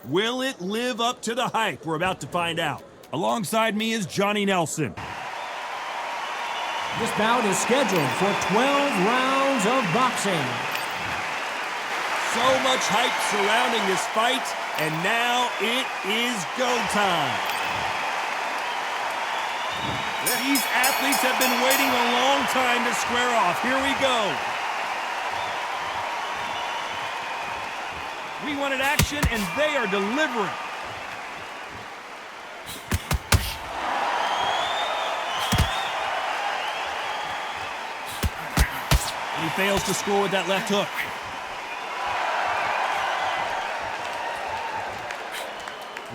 Will it live up to the hype? We're about to find out. Alongside me is Johnny Nelson. This bout is scheduled for 12 rounds of boxing. So much hype surrounding this fight, and now it is go time. These athletes have been waiting a long time to square off. Here we go. We wanted action, and they are delivering. And he fails to score with that left hook.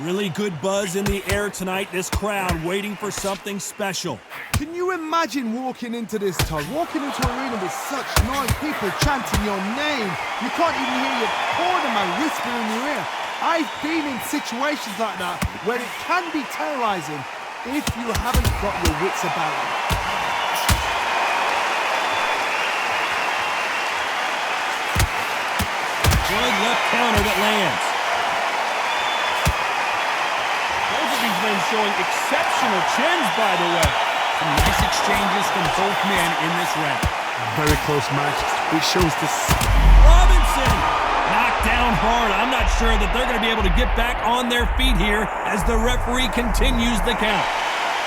Really good buzz in the air tonight. This crowd waiting for something special. Can you imagine walking into this, Todd? Walking into an arena with such noise, people chanting your name. You can't even hear your corner man whispering in your ear. I've been in situations like that where it can be terrorizing if you haven't got your wits about you. Good left counter that lands. These men showing exceptional chins, by the way. Some nice exchanges from both men in this round. Very close match. It shows the... Robinson knocked down hard. I'm not sure that they're going to be able to get back on their feet here as the referee continues the count.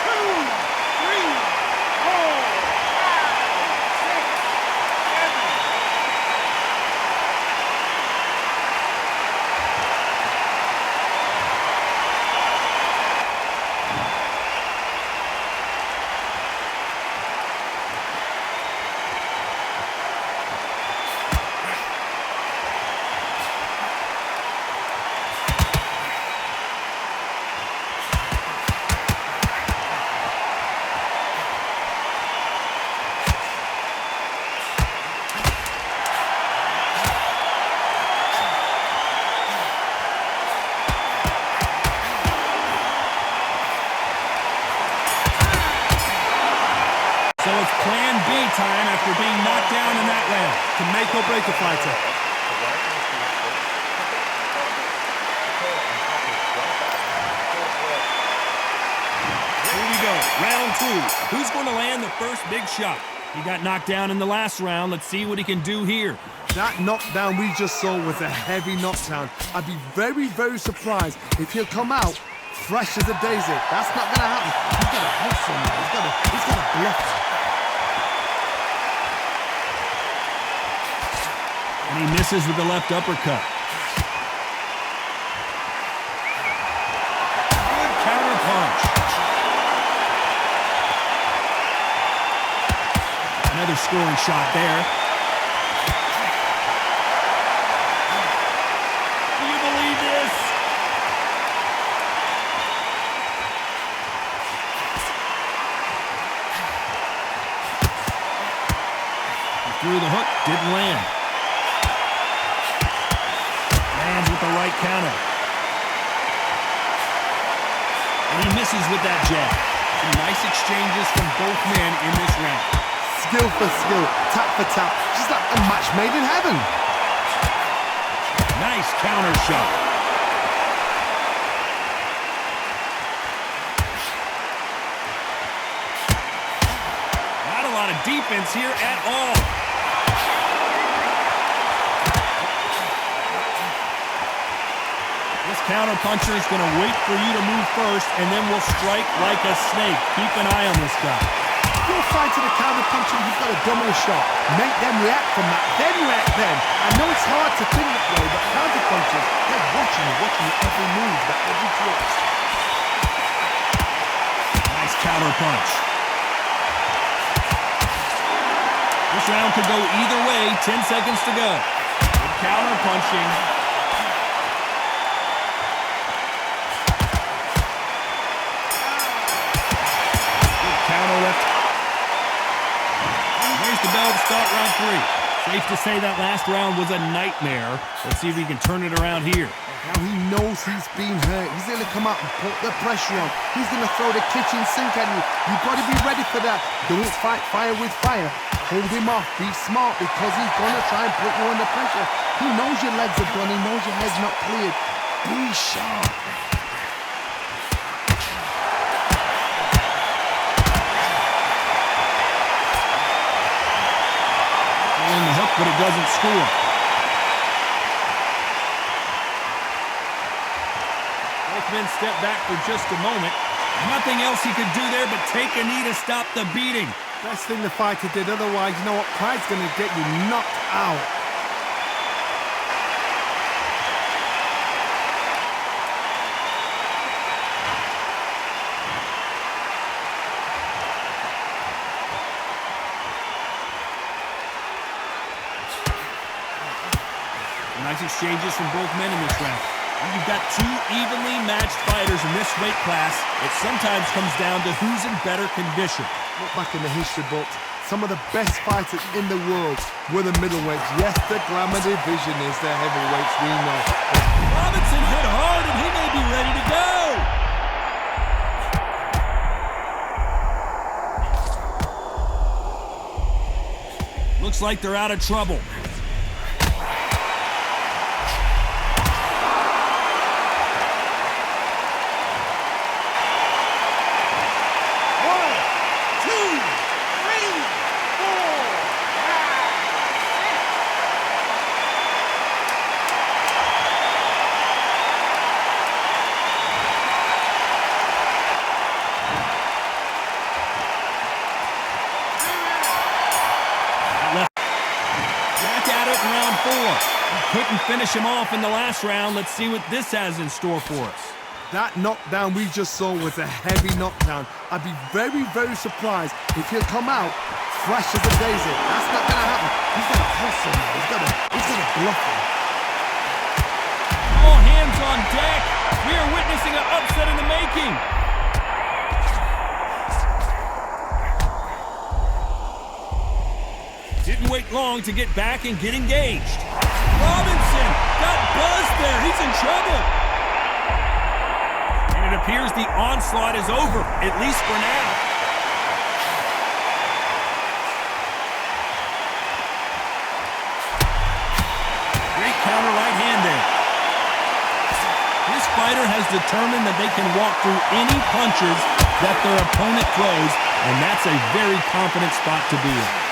2, 3, So it's plan B time after being knocked down in that round. to make or break a fighter. Here we go, round 2. Who's going to land the first big shot? He got knocked down in the last round. Let's see what he can do here. That knockdown we just saw was a heavy knockdown. I'd be very, very surprised if he'll come out fresh as a daisy. That's not going to happen. He's got to hustle, man. He's got to bluff. And he misses with the left uppercut. Good counter punch. Another scoring shot there. Do you believe this? He threw the hook, didn't land. Lands with the right counter. And he misses with that jab. Some nice exchanges from both men in this round. Skill for skill, tap for tap, just like a match made in heaven. Nice counter shot. Not a lot of defense here at all. This counter puncher is going to wait for you to move first, and then will strike like a snake. Keep an eye on this guy. You're fighting a counter puncher, you've got to double a shot. Make them react from that, then react then. I know it's hard to think that way, but counter punchers, they're watching your every move, that every twist. Nice counter punch. This round could go either way. 10 seconds to go. Good counter punching. Good counter left. There's the bell to start round 3. Safe to say that last round was a nightmare. Let's see if he can turn it around here. Now he knows he's been hurt. He's going to come out and put the pressure on. He's going to throw the kitchen sink at you. You've got to be ready for that. Don't fight fire with fire. Hold him off. Be smart because he's going to try and put you under pressure. He knows your legs are done. He knows your head's not cleared. He's sharp. On the hook, but it doesn't score. Both men step back for just a moment. Nothing else he could do there but take a knee to stop the beating. Best thing the fighter did, otherwise, you know what? Pride's going to get you knocked out. Nice exchanges from both men in this round. When you've got two evenly matched fighters in this weight class, it sometimes comes down to who's in better condition. Look back in the history books. Some of the best fighters in the world were the middleweights. Yes, the glamour division is the heavyweights, we know. Robinson hit hard, and he may be ready to go. Looks like they're out of trouble. Couldn't finish him off in the last round. Let's see what this has in store for us. That knockdown we just saw was a heavy knockdown. I'd be very, very surprised if he'll come out fresh as a daisy. That's not going to happen. He's got to hustle now. He's got to bluff him. All hands on deck. We are witnessing an upset in the making. Didn't wait long to get back and get engaged. Robinson got buzzed there. He's in trouble. And it appears the onslaught is over, at least for now. Great counter right hand there. This fighter has determined that they can walk through any punches that their opponent throws, and that's a very confident spot to be in.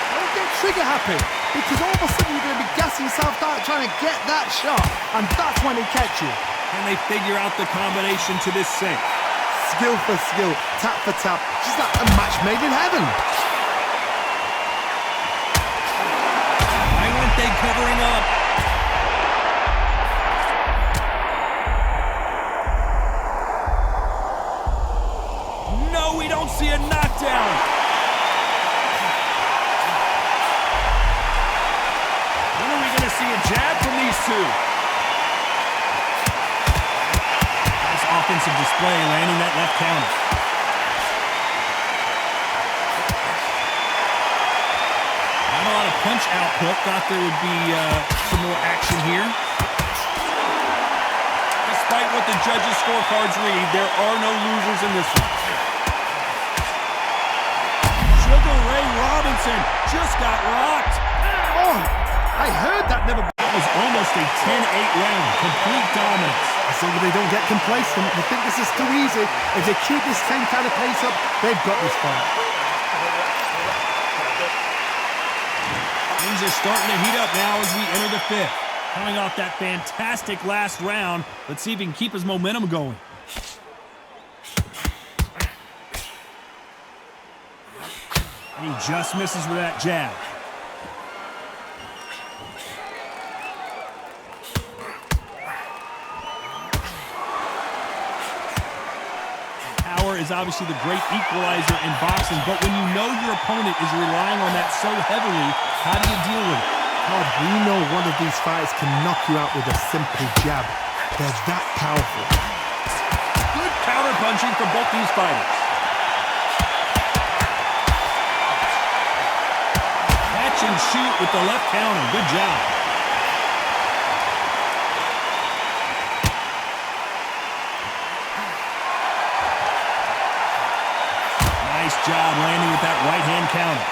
Trigger happy, because all of a sudden you're going to be gassing yourself out trying to get that shot, and that's when he catch you. Can they figure out the combination to this sink? Skill for skill, tap for tap. She's like a match made in heaven. Why weren't they covering up? No, we don't see a knockdown. See a jab from these two. Nice offensive display, landing that left counter. Not a lot of punch output. Thought there would be some more action here. Despite what the judges' scorecards read, there are no losers in this one. Sugar Ray Robinson just got rocked. Oh! I heard that never... That was almost a 10-8 round. Complete dominance. As long as they don't get complacent, they think this is too easy. If they keep this same kind of pace up, they've got this fight. Things are starting to heat up now as we enter the fifth. Coming off that fantastic last round, let's see if he can keep his momentum going. And he just misses with that jab. Is obviously the great equalizer in boxing, but when you know your opponent is relying on that so heavily, how do you deal with it? Todd, we know one of these fighters can knock you out with a simple jab. They're that powerful. Good counter punching from both these fighters. Catch and shoot with the left counter. Good job. Nice job landing with that right-hand counter.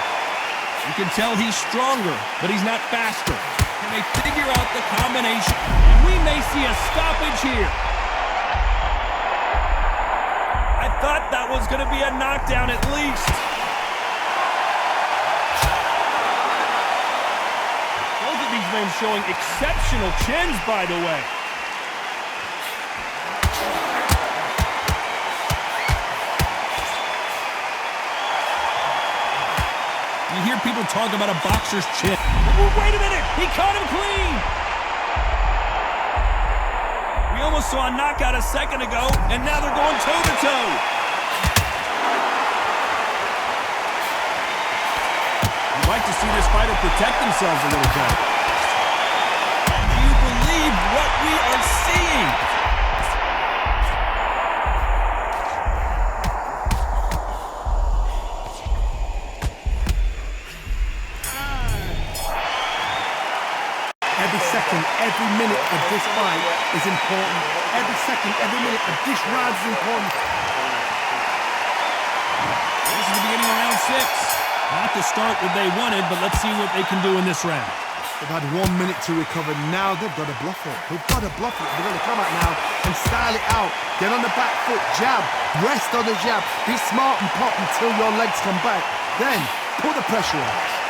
You can tell he's stronger, but he's not faster. Can they figure out the combination? And we may see a stoppage here. that was going to be a knockdown at least. Both of these men showing exceptional chins, by the way. You hear people talk about a boxer's chin. Oh, wait a minute! He caught him clean! We almost saw a knockout a second ago, and now they're going toe-to-toe. You'd like to see this fighter protect themselves a little bit. Do you believe what we are seeing? Every second, every minute of this fight is important. Every second, every minute of this round is important. This is the beginning of round 6. Not the start that they wanted, but let's see what they can do in this round. They've had 1 minute to recover. Now they've got to bluff it. They've got to bluff it. They're going to come out now and style it out. Get on the back foot, jab. Rest on the jab. Be smart and pop until your legs come back. Then, put the pressure on.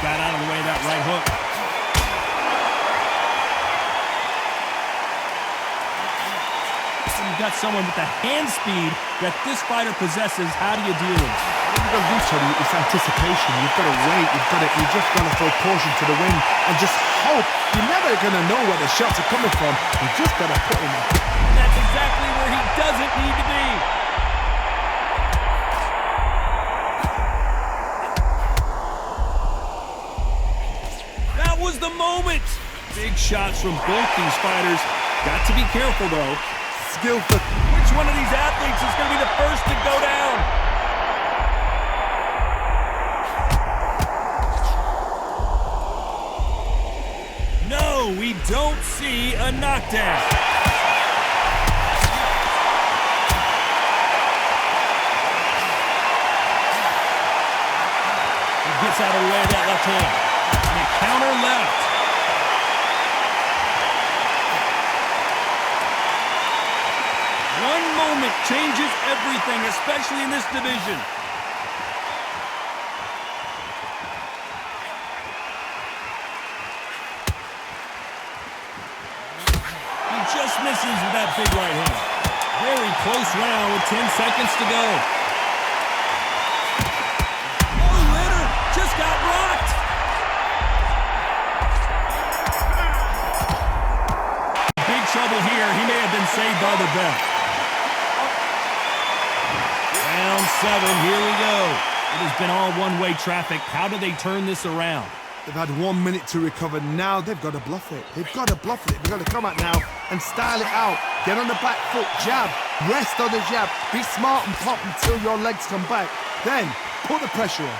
Got out of the way of that right hook. So you've got someone with the hand speed that this fighter possesses. How do you deal with it? What you've got to do, Tony, is anticipation. You've got to wait. You just got to throw caution to the wind and just hope. You're never going to know where the shots are coming from. You just got to put him in. And that's exactly where he doesn't need to be. Was the moment. Big shots from both these fighters. Got to be careful, though. Skillful. Which one of these athletes is going to be the first to go down? No, we don't see a knockdown. He gets out of the way of that left hand. Counter left. One moment changes everything, especially in this division. He just misses with that big right hand. Very close round with 10 seconds to go. Oh, Leonard just got rocked. Trouble here. He may have been saved by the bell. Round 7. Here we go. It has been all one-way traffic. How do they turn this around? They've had 1 minute to recover. Now they've got to bluff it. They've got to bluff it. They've got to come out now and style it out. Get on the back foot, jab. Rest on the jab. Be smart and pop until your legs come back. Then, put the pressure on.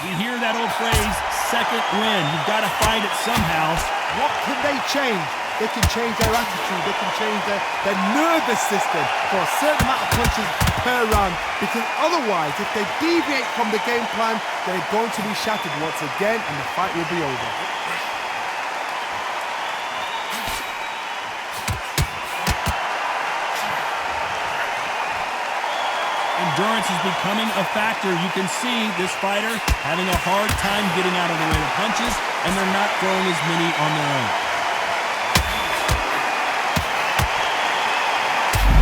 You hear that old phrase, second win. You've got to find it somehow. What can they change? They can change their attitude. They can change their nervous system for a certain amount of punches per round. Because otherwise, if they deviate from the game plan, they're going to be shattered once again and the fight will be over. Endurance is becoming a factor. You can see this fighter having a hard time getting out of the way of punches, and they're not throwing as many on their own.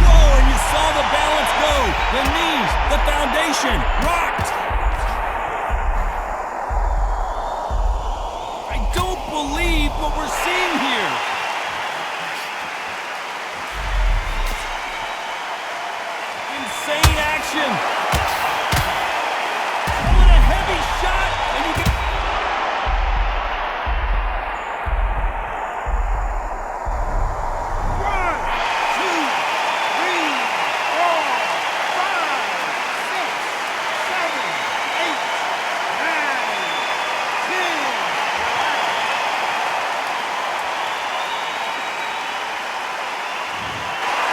Whoa, and you saw the balance go. The knees, the foundation, rocked. I don't believe what we're seeing here. Insane action. What a heavy shot, and you can... One, two, three, four, five, six, seven, eight, nine, 10.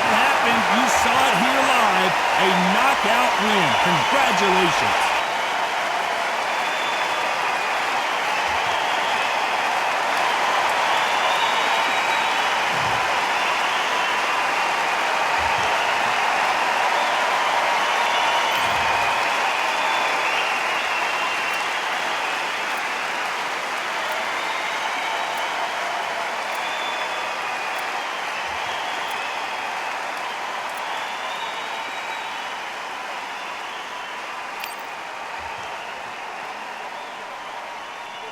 What happened? You saw it here live. A knockout. knockout win. Congratulations.